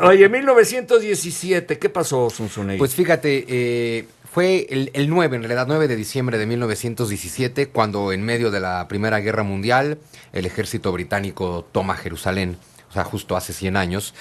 Oye, 1917, ¿qué pasó, Zunzunegui? Pues fíjate, fue el 9, en realidad 9 de diciembre de 1917, cuando en medio de la Primera Guerra Mundial el ejército británico toma Jerusalén, o sea, justo hace 100 años,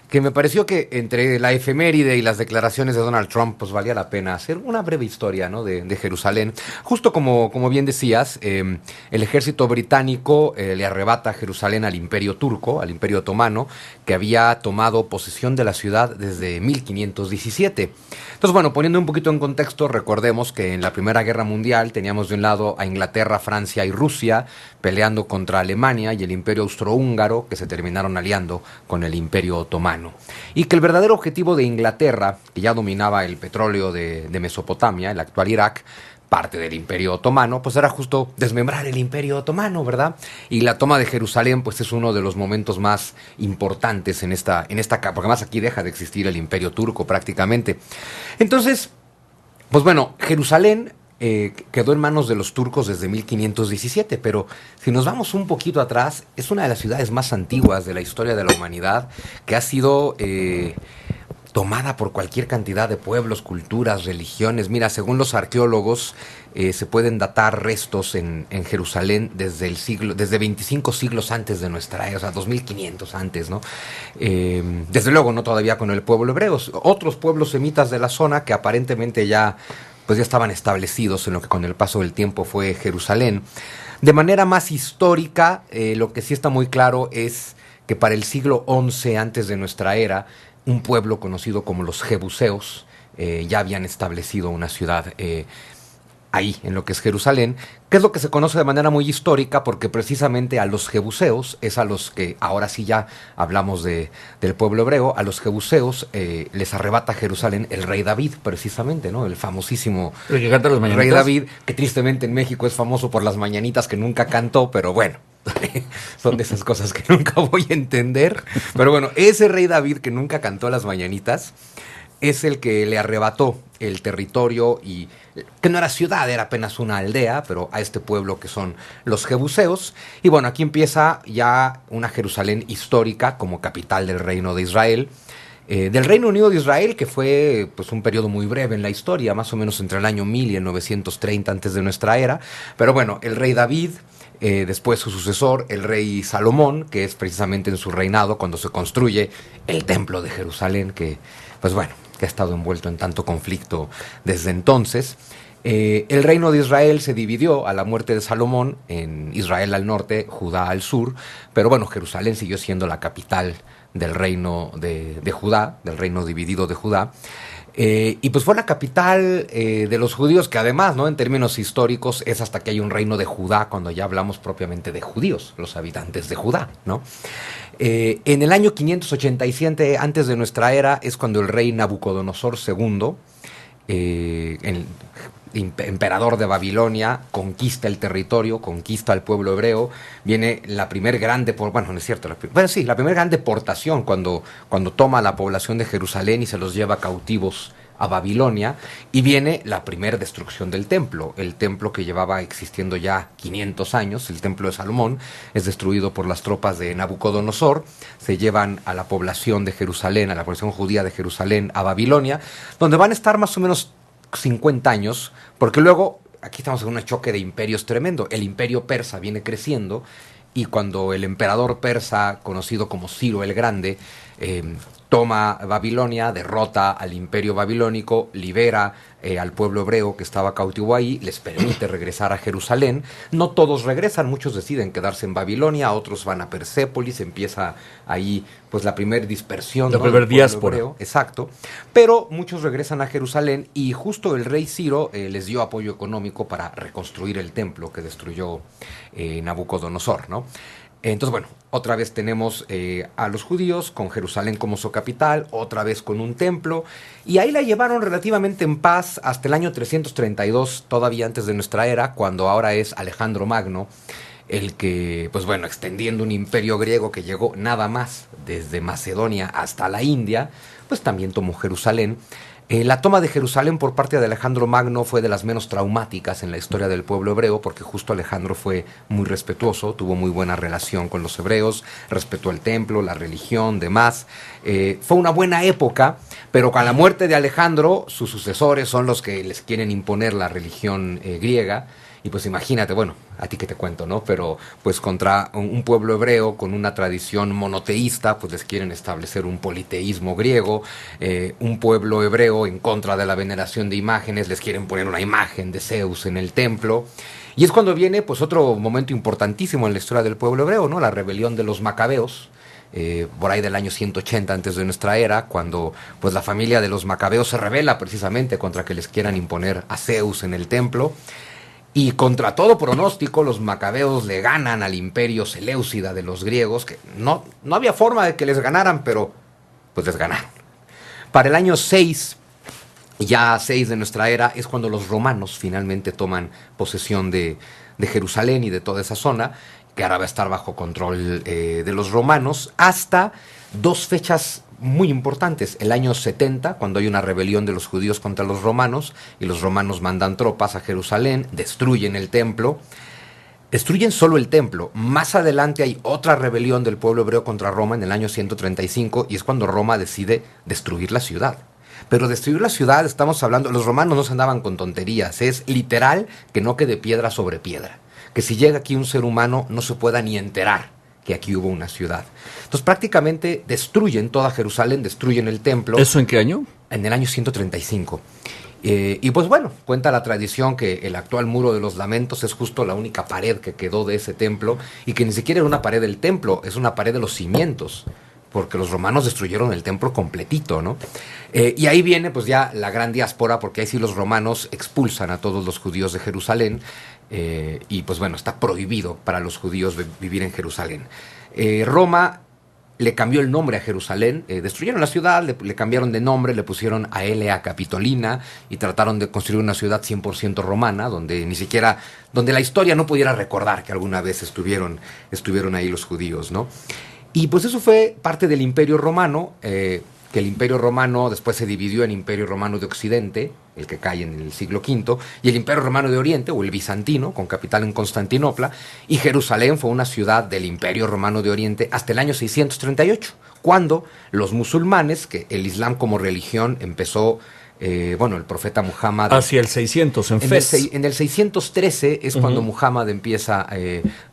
que me pareció que entre la efeméride y las declaraciones de Donald Trump, pues valía la pena hacer una breve historia, ¿no? de Jerusalén. Justo como bien decías, el ejército británico le arrebata Jerusalén al Imperio Turco, al Imperio Otomano, que había tomado posesión de la ciudad desde 1517. Entonces, bueno, poniendo un poquito en contexto, recordemos que en la Primera Guerra Mundial teníamos de un lado a Inglaterra, Francia y Rusia peleando contra Alemania y el Imperio Austrohúngaro, que se terminaron aliando con el Imperio Otomano. Y que el verdadero objetivo de Inglaterra, que ya dominaba el petróleo de Mesopotamia, el actual Irak, parte del Imperio Otomano, pues era justo desmembrar el Imperio Otomano, ¿verdad? Y la toma de Jerusalén, pues es uno de los momentos más importantes porque además aquí deja de existir el Imperio Turco prácticamente. Entonces, pues bueno, Jerusalén quedó en manos de los turcos desde 1517, pero si nos vamos un poquito atrás, es una de las ciudades más antiguas de la historia de la humanidad, que ha sido tomada por cualquier cantidad de pueblos, culturas, religiones. Mira, según los arqueólogos, se pueden datar restos en Jerusalén desde 25 siglos antes de nuestra era, o sea, 2500 antes, ¿no? Desde luego, no todavía con el pueblo hebreo, otros pueblos semitas de la zona que aparentemente pues ya estaban establecidos en lo que con el paso del tiempo fue Jerusalén. De manera más histórica, lo que sí está muy claro es que para el siglo XI antes de nuestra era, un pueblo conocido como los Jebuseos ya habían establecido una ciudad ahí, en lo que es Jerusalén, que es lo que se conoce de manera muy histórica, porque precisamente a los Jebuseos, es a los que ahora sí ya hablamos del pueblo hebreo, a los Jebuseos les arrebata Jerusalén el rey David, precisamente, ¿no? El famosísimo ¿El que canta las rey mañanitas? David, que tristemente en México es famoso por las mañanitas que nunca cantó, pero bueno. Son de esas cosas que nunca voy a entender. Pero bueno, ese rey David que nunca cantó las mañanitas es el que le arrebató el territorio, y que no era ciudad, era apenas una aldea, pero a este pueblo que son los Jebuseos. Y bueno, aquí empieza ya una Jerusalén histórica como capital del reino de Israel. Del Reino Unido de Israel, que fue pues un periodo muy breve en la historia, más o menos entre el año 1000 y el 930 antes de nuestra era. Pero bueno, el rey David, después su sucesor, el rey Salomón, que es precisamente en su reinado cuando se construye el templo de Jerusalén, que pues bueno, que ha estado envuelto en tanto conflicto desde entonces. El reino de Israel se dividió a la muerte de Salomón en Israel al norte, Judá al sur, pero bueno, Jerusalén siguió siendo la capital del reino de Judá, del reino dividido de Judá. Y pues fue la capital de los judíos, que además, ¿no? En términos históricos, es hasta que hay un reino de Judá, cuando ya hablamos propiamente de judíos, los habitantes de Judá, ¿no? En el año 587 antes de nuestra era es cuando el rey Nabucodonosor II, el emperador de Babilonia, conquista el territorio, conquista al pueblo hebreo. Viene la primer gran bueno, no es cierto, la primera gran deportación cuando toma a la población de Jerusalén y se los lleva cautivos a Babilonia, y viene la primera destrucción del templo. El templo, que llevaba existiendo ya 500 años, el templo de Salomón, es destruido por las tropas de Nabucodonosor. Se llevan a la población de Jerusalén, a la población judía de Jerusalén, a Babilonia, donde van a estar más o menos 50 años, porque luego aquí estamos en un choque de imperios tremendo. El imperio persa viene creciendo, y cuando el emperador persa, conocido como Ciro el Grande, toma Babilonia, derrota al imperio babilónico, libera al pueblo hebreo que estaba cautivo ahí, les permite regresar a Jerusalén. No todos regresan, muchos deciden quedarse en Babilonia, otros van a Persépolis, empieza ahí pues la primera dispersión, La ¿no? primera del pueblo diáspora. hebreo. Exacto, pero muchos regresan a Jerusalén, y justo el rey Ciro les dio apoyo económico para reconstruir el templo que destruyó Nabucodonosor, ¿no? Entonces, bueno, otra vez tenemos a los judíos con Jerusalén como su capital, otra vez con un templo, y ahí la llevaron relativamente en paz hasta el año 332, todavía antes de nuestra era, cuando ahora es Alejandro Magno, el que, pues bueno, extendiendo un imperio griego que llegó nada más desde Macedonia hasta la India, pues también tomó Jerusalén. La toma de Jerusalén por parte de Alejandro Magno fue de las menos traumáticas en la historia del pueblo hebreo, porque justo Alejandro fue muy respetuoso, tuvo muy buena relación con los hebreos, respetó el templo, la religión, demás. Fue una buena época, pero con la muerte de Alejandro, sus sucesores son los que les quieren imponer la religión griega. Y pues imagínate, bueno, a ti que te cuento, ¿no? Pero pues contra un pueblo hebreo con una tradición monoteísta, pues les quieren establecer un politeísmo griego. Un pueblo hebreo en contra de la veneración de imágenes, les quieren poner una imagen de Zeus en el templo. Y es cuando viene pues otro momento importantísimo en la historia del pueblo hebreo, ¿no? La rebelión de los macabeos. Por ahí del año 180 antes de nuestra era, cuando pues la familia de los macabeos se rebela precisamente contra que les quieran imponer a Zeus en el templo. Y contra todo pronóstico, los macabeos le ganan al imperio seleucida de los griegos, que no había forma de que les ganaran, pero pues les ganaron. Para el año 6, ya 6 de nuestra era, es cuando los romanos finalmente toman posesión de Jerusalén y de toda esa zona, que ahora va a estar bajo control de los romanos, hasta 2 fechas muy importantes. El año 70, cuando hay una rebelión de los judíos contra los romanos, y los romanos mandan tropas a Jerusalén, destruyen el templo. Destruyen solo el templo. Más adelante hay otra rebelión del pueblo hebreo contra Roma en el año 135, y es cuando Roma decide destruir la ciudad. Pero destruir la ciudad, estamos hablando, los romanos no se andaban con tonterías, es literal que no quede piedra sobre piedra. Que si llega aquí un ser humano no se pueda ni enterar que aquí hubo una ciudad. Entonces prácticamente destruyen toda Jerusalén, destruyen el templo. ¿Eso en qué año? En el año 135. Y pues bueno, cuenta la tradición que el actual Muro de los Lamentos es justo la única pared que quedó de ese templo, y que ni siquiera era una pared del templo, es una pared de los cimientos, porque los romanos destruyeron el templo completito, ¿no? Y ahí viene pues ya la gran diáspora, porque ahí sí los romanos expulsan a todos los judíos de Jerusalén. Y pues bueno, está prohibido para los judíos vivir en Jerusalén. Roma le cambió el nombre a Jerusalén, destruyeron la ciudad, le cambiaron de nombre, le pusieron Aelia Capitolina y trataron de construir una ciudad 100% romana, donde ni siquiera, donde la historia no pudiera recordar que alguna vez estuvieron ahí los judíos, ¿no? Y pues eso fue parte del Imperio Romano, que el Imperio Romano después se dividió en Imperio Romano de Occidente, el que cae en el siglo V, y el Imperio Romano de Oriente, o el bizantino, con capital en Constantinopla, y Jerusalén fue una ciudad del Imperio Romano de Oriente hasta el año 638, cuando los musulmanes, que el Islam como religión empezó, el profeta Muhammad... Hacia el 600, en Fez. En el 613 es cuando Muhammad empieza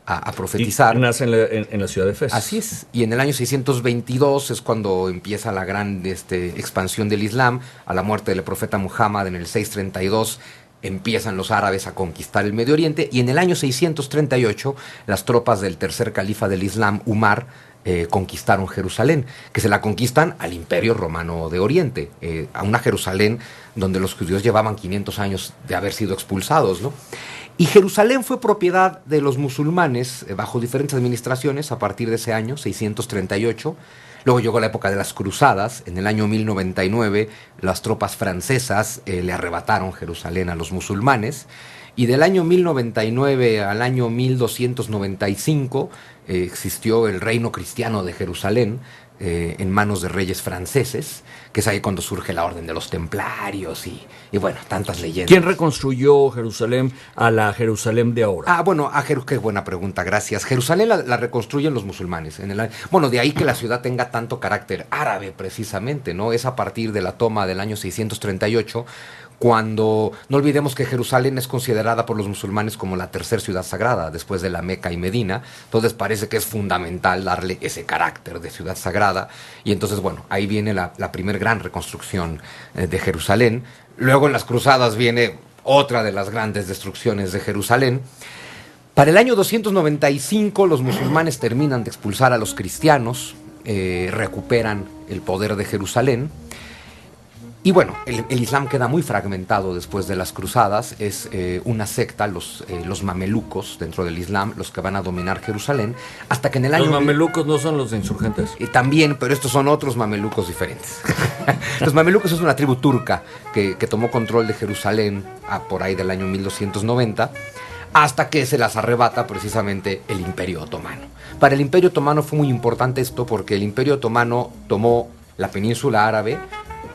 a profetizar. Y nace en la ciudad de Fez. Así es. Y en el año 622 es cuando empieza la gran expansión del Islam. A la muerte del profeta Muhammad en el 632 empiezan los árabes a conquistar el Medio Oriente. Y en el año 638 las tropas del tercer califa del Islam, Umar, conquistaron Jerusalén, que se la conquistan al Imperio Romano de Oriente, a una Jerusalén donde los judíos llevaban 500 años de haber sido expulsados, ¿no? Y Jerusalén fue propiedad de los musulmanes bajo diferentes administraciones a partir de ese año, 638. Luego llegó la época de las cruzadas. En el año 1099 las tropas francesas le arrebataron Jerusalén a los musulmanes. Y del año 1099 al año 1295 existió el reino cristiano de Jerusalén en manos de reyes franceses, que es ahí cuando surge la orden de los templarios y bueno, tantas leyendas. ¿Quién reconstruyó Jerusalén a la Jerusalén de ahora? Qué buena pregunta, gracias. Jerusalén la reconstruyen los musulmanes. De ahí que la ciudad tenga tanto carácter árabe precisamente, ¿no? Es a partir de la toma del año 638, cuando, no olvidemos que Jerusalén es considerada por los musulmanes como la tercera ciudad sagrada, después de la Meca y Medina. Entonces parece que es fundamental darle ese carácter de ciudad sagrada. Y entonces, bueno, ahí viene la primer gran reconstrucción de Jerusalén. Luego en las cruzadas viene otra de las grandes destrucciones de Jerusalén. Para el año 295 los musulmanes terminan de expulsar a los cristianos, recuperan el poder de Jerusalén. Y bueno, el Islam queda muy fragmentado después de las cruzadas. Es una secta, los mamelucos dentro del Islam, los que van a dominar Jerusalén, hasta que en el año... Los mamelucos no son los de insurgentes. También, pero estos son otros mamelucos diferentes. Los mamelucos es una tribu turca que tomó control de Jerusalén por ahí del año 1290, hasta que se las arrebata precisamente el Imperio Otomano. Para el Imperio Otomano fue muy importante esto, porque el Imperio Otomano tomó la península árabe,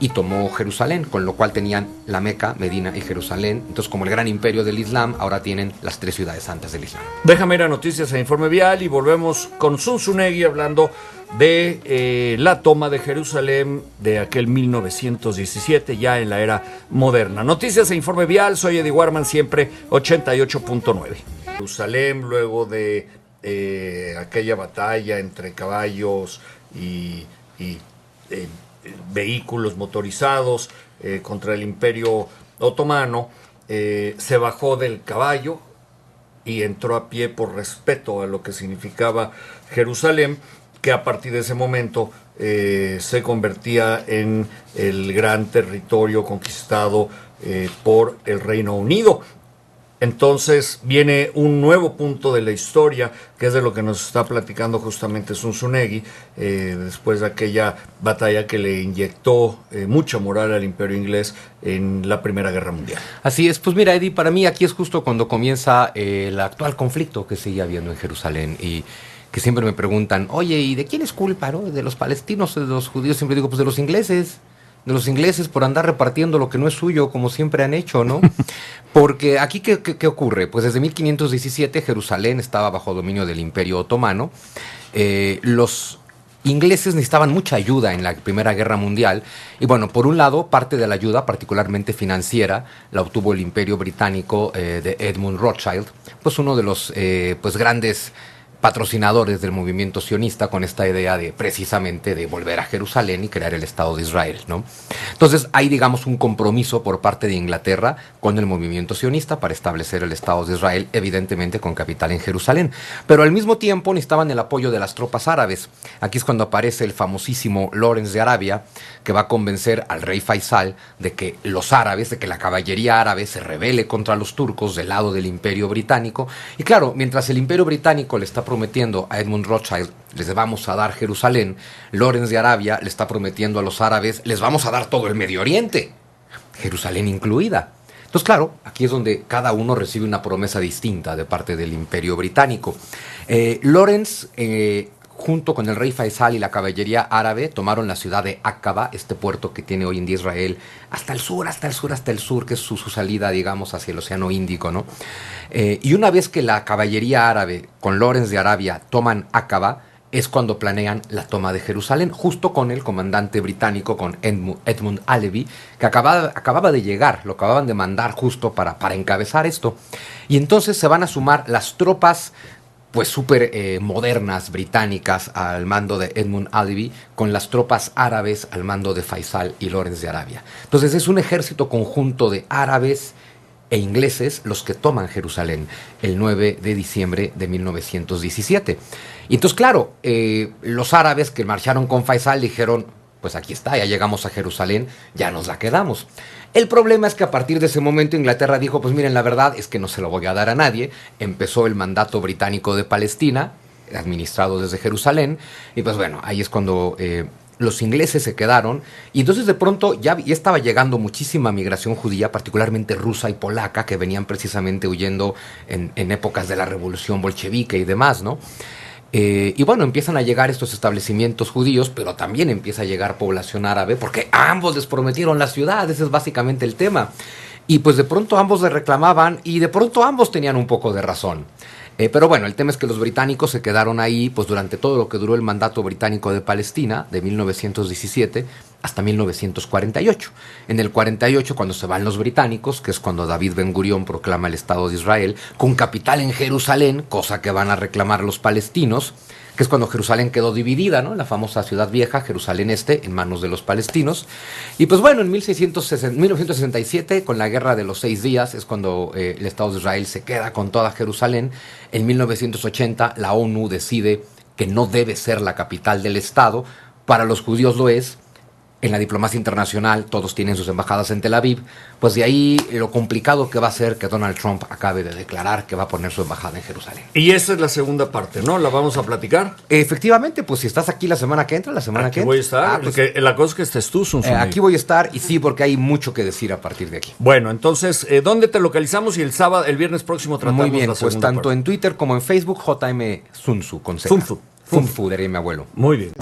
y tomó Jerusalén, con lo cual tenían la Meca, Medina y Jerusalén. Entonces, como el gran imperio del Islam, ahora tienen las 3 ciudades santas del Islam. Déjame ir a noticias e informe vial y volvemos con Zunzunegui hablando de la toma de Jerusalén de aquel 1917, ya en la era moderna. Noticias e informe vial, soy Eddie Warman, siempre 88.9. Jerusalén, luego de aquella batalla entre caballos y vehículos motorizados contra el Imperio Otomano, se bajó del caballo y entró a pie por respeto a lo que significaba Jerusalén, que a partir de ese momento se convertía en el gran territorio conquistado por el Reino Unido. Entonces viene un nuevo punto de la historia, que es de lo que nos está platicando justamente Zunzunegui, después de aquella batalla que le inyectó mucha moral al Imperio Inglés en la Primera Guerra Mundial. Así es, pues mira, Eddie, para mí aquí es justo cuando comienza el actual conflicto que sigue habiendo en Jerusalén, y que siempre me preguntan, oye, ¿y de quién es culpa, no? ¿De los palestinos o de los judíos? Siempre digo, pues de los ingleses. De los ingleses por andar repartiendo lo que no es suyo, como siempre han hecho, ¿no? Porque aquí, ¿qué ocurre? Pues desde 1517 Jerusalén estaba bajo dominio del Imperio Otomano. Los ingleses necesitaban mucha ayuda en la Primera Guerra Mundial. Y bueno, por un lado, parte de la ayuda, particularmente financiera, la obtuvo el Imperio Británico de Edmund Rothschild, pues uno de los pues grandes patrocinadores del movimiento sionista, con esta idea de precisamente de volver a Jerusalén y crear el Estado de Israel, ¿no? Entonces hay, digamos, un compromiso por parte de Inglaterra con el movimiento sionista para establecer el Estado de Israel, evidentemente con capital en Jerusalén, pero al mismo tiempo necesitaban el apoyo de las tropas árabes. Aquí es cuando aparece el famosísimo Lawrence de Arabia, que va a convencer al rey Faisal de que los árabes, de que la caballería árabe se rebele contra los turcos del lado del Imperio Británico. Y claro, mientras el Imperio Británico le está prometiendo a Edmund Rothschild, les vamos a dar Jerusalén, Lawrence de Arabia le está prometiendo a los árabes, les vamos a dar todo el Medio Oriente, Jerusalén incluida. Entonces, claro, aquí es donde cada uno recibe una promesa distinta de parte del Imperio Británico. Lawrence, junto con el rey Faisal y la caballería árabe, tomaron la ciudad de Aqaba, este puerto que tiene hoy en día Israel, hasta el sur, que es su salida, digamos, hacia el Océano Índico, ¿no? Y una vez que la caballería árabe con Lawrence de Arabia toman Aqaba, es cuando planean la toma de Jerusalén, justo con el comandante británico, con Edmund Allevi, que acababa de llegar, lo acababan de mandar justo para encabezar esto. Y entonces se van a sumar las tropas pues súper modernas británicas al mando de Edmund Allevi, con las tropas árabes al mando de Faisal y Lawrence de Arabia. Entonces es un ejército conjunto de árabes e ingleses los que toman Jerusalén el 9 de diciembre de 1917. Y entonces, claro, los árabes que marcharon con Faisal dijeron, pues aquí está, ya llegamos a Jerusalén, ya nos la quedamos. El problema es que a partir de ese momento Inglaterra dijo, pues miren, la verdad es que no se lo voy a dar a nadie. Empezó el mandato británico de Palestina, administrado desde Jerusalén, y pues bueno, ahí es cuando los ingleses se quedaron, y entonces de pronto ya estaba llegando muchísima migración judía, particularmente rusa y polaca, que venían precisamente huyendo en épocas de la revolución bolchevique y demás, ¿no? Y bueno, empiezan a llegar estos establecimientos judíos, pero también empieza a llegar población árabe, porque a ambos les prometieron la ciudad, ese es básicamente el tema. Y pues de pronto ambos le reclamaban, y de pronto ambos tenían un poco de razón. Pero bueno, el tema es que los británicos se quedaron ahí pues durante todo lo que duró el mandato británico de Palestina, de 1917 hasta 1948. En el 48, cuando se van los británicos, que es cuando David Ben Gurión proclama el Estado de Israel, con capital en Jerusalén, cosa que van a reclamar los palestinos, que es cuando Jerusalén quedó dividida, ¿no? La famosa ciudad vieja, Jerusalén Este, en manos de los palestinos. Y pues bueno, en 1967, con la Guerra de los 6 días, es cuando el Estado de Israel se queda con toda Jerusalén. En 1980, la ONU decide que no debe ser la capital del Estado. Para los judíos lo es. En la diplomacia internacional todos tienen sus embajadas en Tel Aviv, pues de ahí lo complicado que va a ser que Donald Trump acabe de declarar que va a poner su embajada en Jerusalén. Y esa es la segunda parte, ¿no? ¿La vamos a platicar? Efectivamente, pues si estás aquí la semana que entra, Aquí voy a estar, pues, porque la cosa es que estés tú, aquí voy a estar, y sí, porque hay mucho que decir a partir de aquí. Bueno, entonces, ¿dónde te localizamos? Y el viernes próximo tratamos Muy bien, la pues tanto parte. En Twitter como en Facebook, JM Zunzu, con Z. Zunzu. Zunzu, diría mi abuelo. Muy bien.